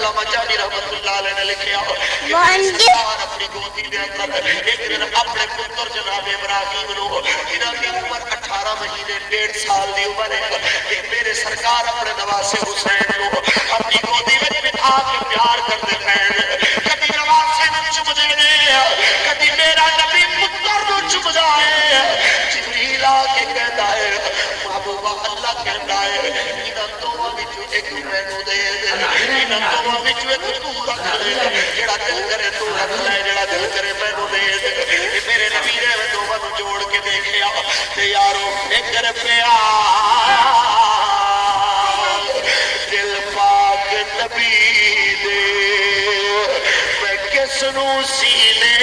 अल्लामा जानी रहमतुल्लाह अलैह ने लिखा कि सरकार अपनी गोदी दे अंदर एक दिन अपने पुत्र जनाब इब्राहिम नु जिन्हां दी उम्र 18 महीने 1.5 साल दी उम्र है कि मेरे सरकार अपने नवासे हुसैन नु अपनी गोदी में बिठा के प्यार करते हैं। कभी नवासे नु चुम देने, कभी मेरा नबी पुत्र नु चुम जाए। जिब्रील आके कहता है महबूबा अल्लाह कहता है इन्हां दोवां विचों एक मैनू दे दे, इन्हां दोवां विचों एक तू रख ले, जेड़ा दिल करे तू रख ले, जेड़ा दिल करे मैनू दे दे। मेरे नबी ने दोवां नू जोड़ के देखिया ते यारो एक रुपया दिल पाक नबी दे मैं किसनू सीने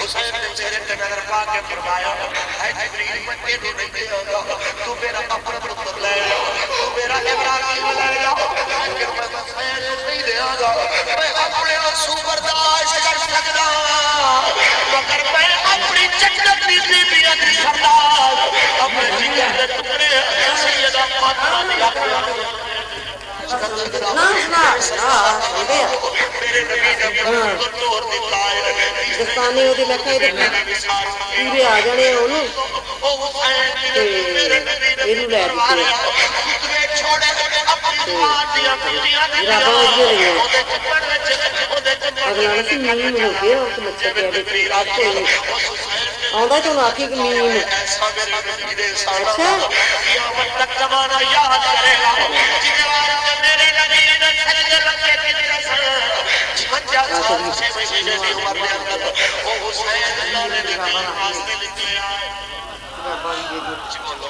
हुसैन ने चेहरे पे नजर पा के फरमाया है जिब्रील मैं तेनू नहीं देगा, तू मेरा अपना पुत्र ले जा, तू मेरा इब्राहिम ले जा, लेकिन मैं हुसैन नहीं देगा। मैं अपने आंसू बर्दाश्त कर सकता मगर मैं अपनी जन्नत दी बीबियां दी सरदार अपने जिगर दे टुकड़े सैयदा फातिमा दी दस्ताने ओदी मैं कह देना पूरे आ जाने ओनू ते एनू लै दित्ते राबा वजी रही है अगला सी मीम हो गया उस बच्चे के रात को आंदा तो ना आखी मीम अच्छा बोलो